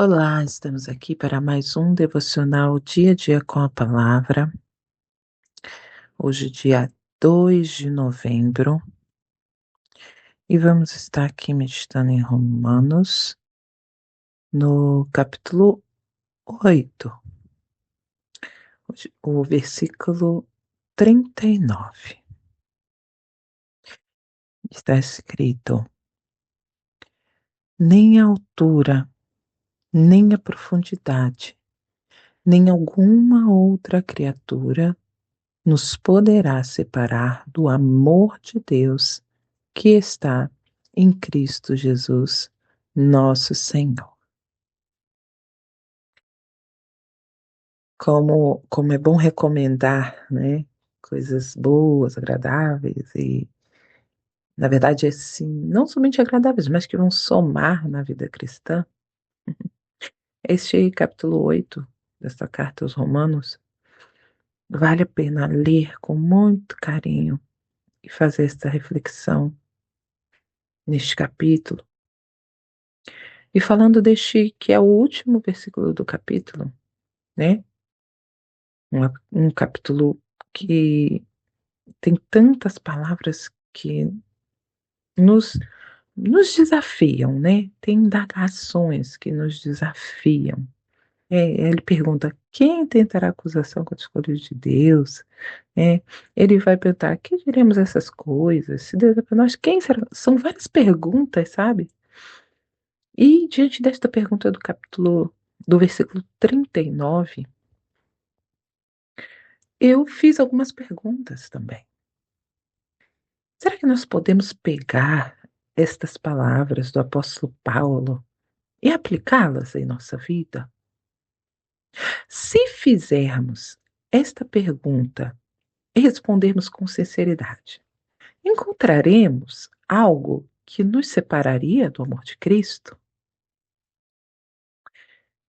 Olá, estamos aqui para mais um devocional dia a dia com a palavra. Hoje, dia 2 de novembro, e vamos estar aqui meditando em Romanos, no capítulo 8, o versículo 39. Está escrito: nem a altura, nem a profundidade, nem alguma outra criatura nos poderá separar do amor de Deus que está em Cristo Jesus, nosso Senhor. Como é bom recomendar, né, coisas boas, agradáveis e, na verdade, assim, não somente agradáveis, mas que vão somar na vida cristã. Este capítulo 8 desta carta aos Romanos vale a pena ler com muito carinho e fazer esta reflexão neste capítulo. E falando deste que é o último versículo do capítulo, né? Um capítulo que tem tantas palavras que nos, nos desafiam, né? Tem indagações que nos desafiam. Ele pergunta: quem tentará acusação contra os escolhas de Deus? Ele vai perguntar: que diremos essas coisas? Se Deus é para nós, quem será? São várias perguntas, sabe? E diante desta pergunta do versículo 39, eu fiz algumas perguntas também. Será que nós podemos pegar estas palavras do apóstolo Paulo e aplicá-las em nossa vida? Se fizermos esta pergunta e respondermos com sinceridade, encontraremos algo que nos separaria do amor de Cristo?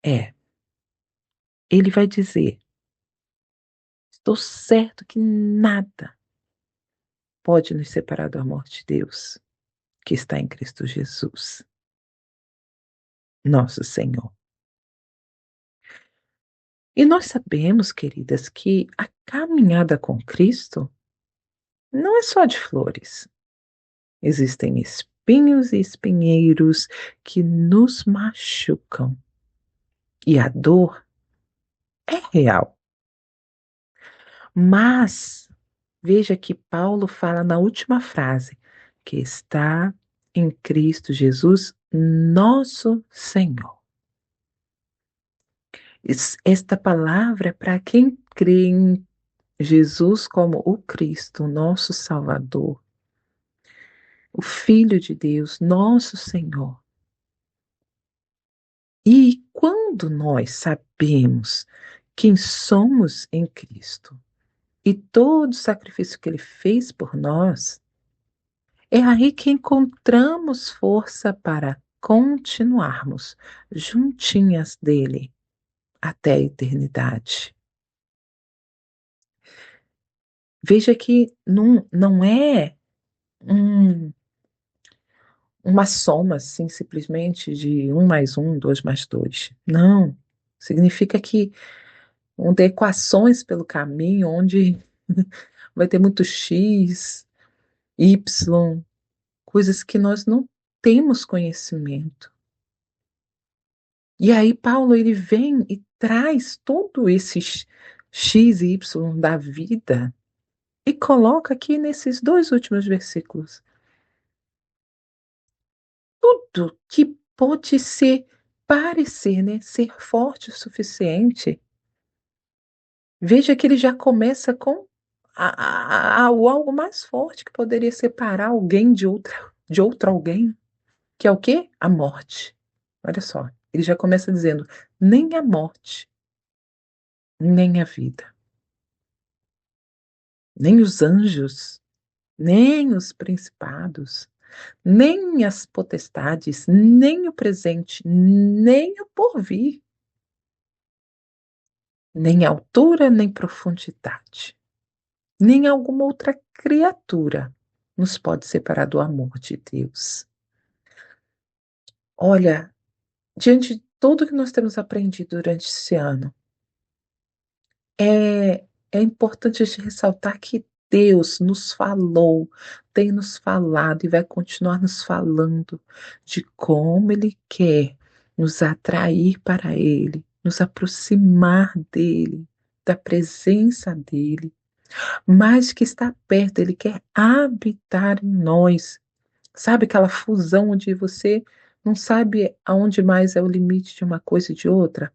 É, ele vai dizer: estou certo que nada pode nos separar do amor de Deus que está em Cristo Jesus, nosso Senhor. E nós sabemos, queridas, que a caminhada com Cristo não é só de flores. Existem espinhos e espinheiros que nos machucam. E a dor é real. Mas veja que Paulo fala na última frase, que está em Cristo Jesus, nosso Senhor. Esta palavra é para quem crê em Jesus como o Cristo, nosso Salvador, o Filho de Deus, nosso Senhor. E quando nós sabemos quem somos em Cristo e todo o sacrifício que Ele fez por nós, é aí que encontramos força para continuarmos juntinhas dele até a eternidade. Veja que não é um uma soma, assim, simplesmente de 1 mais 1, 2 mais 2. Não. Significa que vão ter equações pelo caminho onde vai ter muito x, y, coisas que nós não temos conhecimento. E aí Paulo ele vem e traz todo esses x e y da vida e coloca aqui nesses 2 últimos versículos. Tudo que pode parecer, né, ser forte o suficiente. Veja que ele já começa com o algo mais forte que poderia separar alguém de outro alguém, que é o quê? A morte. Olha só, ele já começa dizendo: nem a morte, nem a vida, nem os anjos, nem os principados, nem as potestades, nem o presente, nem o porvir, nem altura, nem profundidade, nem alguma outra criatura nos pode separar do amor de Deus. Olha, diante tudo que nós temos aprendido durante esse ano, é, é importante a gente ressaltar que Deus nos falou, tem nos falado e vai continuar nos falando de como Ele quer nos atrair para Ele, nos aproximar dEle, da presença dEle, mas que está perto, Ele quer habitar em nós. Sabe aquela fusão onde você não sabe aonde mais é o limite de uma coisa e de outra?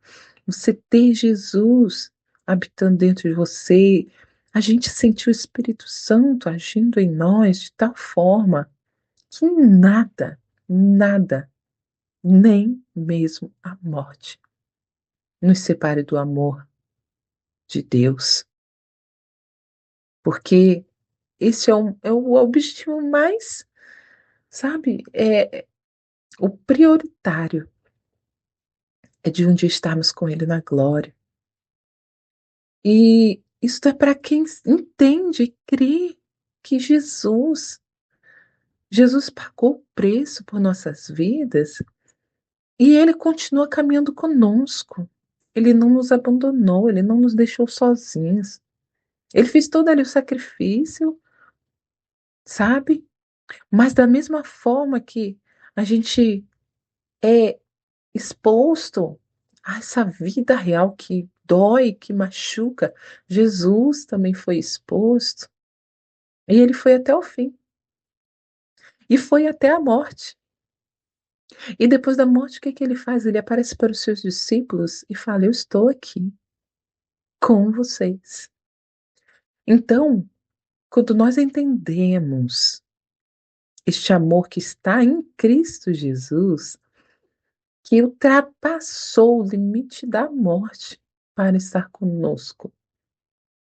Você ter Jesus habitando dentro de você, a gente sentiu o Espírito Santo agindo em nós de tal forma que nada, nada, nem mesmo a morte, nos separe do amor de Deus. Porque esse é o objetivo mais, sabe, o prioritário é de um dia estarmos com Ele na glória. E isso é para quem entende e crê que Jesus pagou o preço por nossas vidas e Ele continua caminhando conosco. Ele não nos abandonou, Ele não nos deixou sozinhos. Ele fez todo ali o sacrifício, sabe? Mas da mesma forma que a gente é exposto a essa vida real que dói, que machuca, Jesus também foi exposto e ele foi até o fim e foi até a morte. E depois da morte, o que que ele faz? Ele aparece para os seus discípulos e fala: Eu estou aqui com vocês. Então, quando nós entendemos este amor que está em Cristo Jesus, que ultrapassou o limite da morte para estar conosco,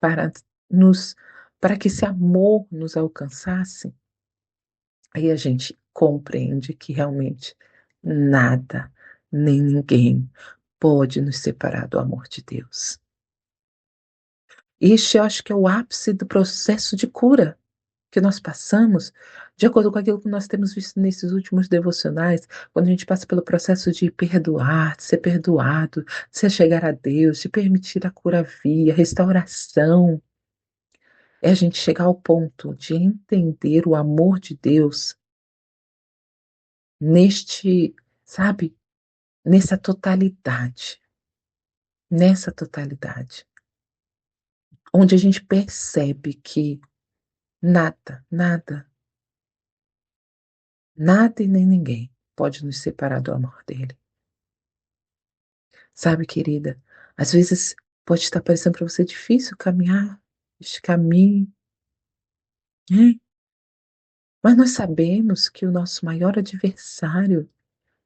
para nos para que esse amor nos alcançasse, aí a gente compreende que realmente nada, nem ninguém pode nos separar do amor de Deus. Este eu acho que é o ápice do processo de cura que nós passamos, de acordo com aquilo que nós temos visto nesses últimos devocionais, quando a gente passa pelo processo de perdoar, de ser perdoado, de se chegar a Deus, de permitir a cura vir, a restauração. É a gente chegar ao ponto de entender o amor de Deus neste, sabe, nessa totalidade, onde a gente percebe que nada, nada, nada e nem ninguém pode nos separar do amor dele. Sabe, querida, às vezes pode estar parecendo para você difícil caminhar este caminho, né? Mas nós sabemos que o nosso maior adversário,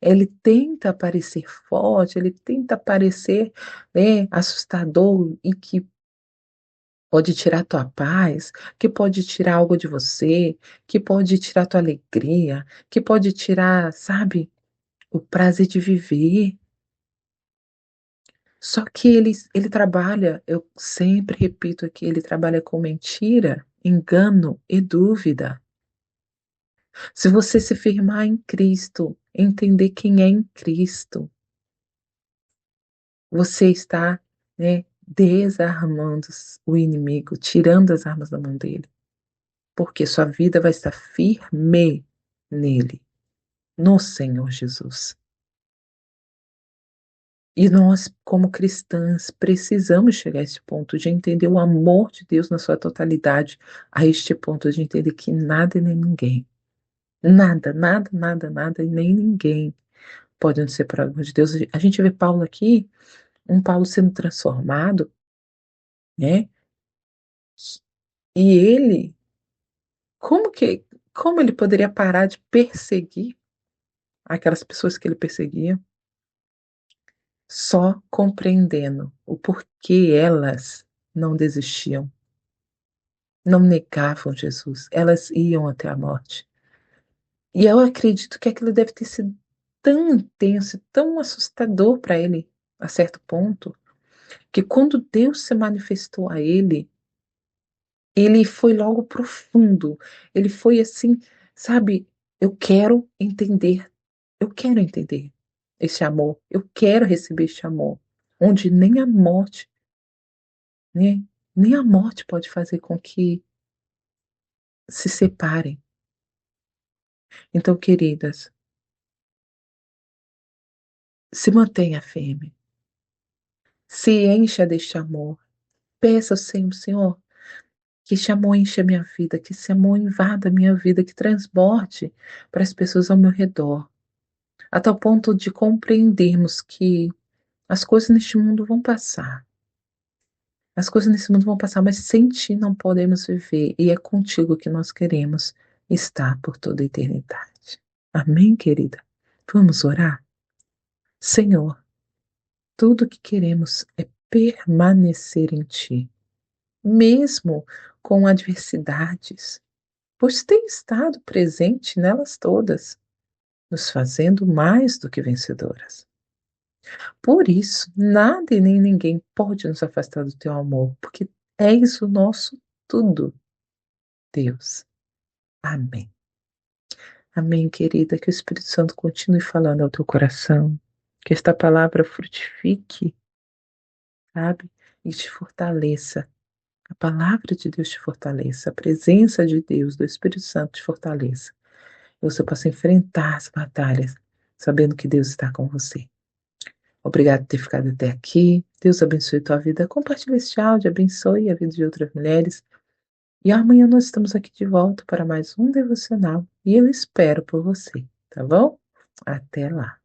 ele tenta parecer forte, ele tenta parecer, né, assustador e que pode tirar tua paz, que pode tirar algo de você, que pode tirar tua alegria, que pode tirar, sabe, o prazer de viver. Só que ele trabalha, eu sempre repito aqui, ele trabalha com mentira, engano e dúvida. Se você se firmar em Cristo, entender quem é em Cristo, você está, né, desarmando o inimigo, tirando as armas da mão dele, porque sua vida vai estar firme nele, no Senhor Jesus. E nós, como cristãs, precisamos chegar a esse ponto de entender o amor de Deus na sua totalidade, a este ponto de entender que nada e nem ninguém, nada, nada, nada, nada e nem ninguém pode nos separar do amor de Deus. A gente vê Paulo aqui, um Paulo sendo transformado, né? E ele, como que, como ele poderia parar de perseguir aquelas pessoas que ele perseguia? Só compreendendo o porquê elas não desistiam, não negavam Jesus, elas iam até a morte. E eu acredito que aquilo deve ter sido tão intenso, tão assustador para ele, a certo ponto, que quando Deus se manifestou a ele, ele foi logo profundo. Ele foi assim, sabe, eu quero entender, eu quero entender. esse amor. Eu quero receber este amor, onde nem a morte, né, nem a morte pode fazer com que se separem. Então, queridas, se mantenha firme, se encha deste amor. Peça ao Senhor, Senhor, que esse amor encha a minha vida, que esse amor invada a minha vida, que transborde para as pessoas ao meu redor, a tal ponto de compreendermos que as coisas neste mundo vão passar. As coisas nesse mundo vão passar, mas sem ti não podemos viver, e é contigo que nós queremos estar por toda a eternidade. Amém, querida? Vamos orar? Senhor, tudo o que queremos é permanecer em ti, mesmo com adversidades, pois tem estado presente nelas todas, nos fazendo mais do que vencedoras. Por isso, nada e nem ninguém pode nos afastar do teu amor, porque és o nosso tudo, Deus. Amém. Amém, querida. Que o Espírito Santo continue falando ao teu coração, que esta palavra frutifique, sabe? E te fortaleça. A palavra de Deus te fortaleça, a presença de Deus, do Espírito Santo te fortaleça. E você possa enfrentar as batalhas, sabendo que Deus está com você. Obrigado por ter ficado até aqui. Deus abençoe tua vida. Compartilhe este áudio, abençoe a vida de outras mulheres. E amanhã nós estamos aqui de volta para mais um devocional. E eu espero por você, tá bom? Até lá.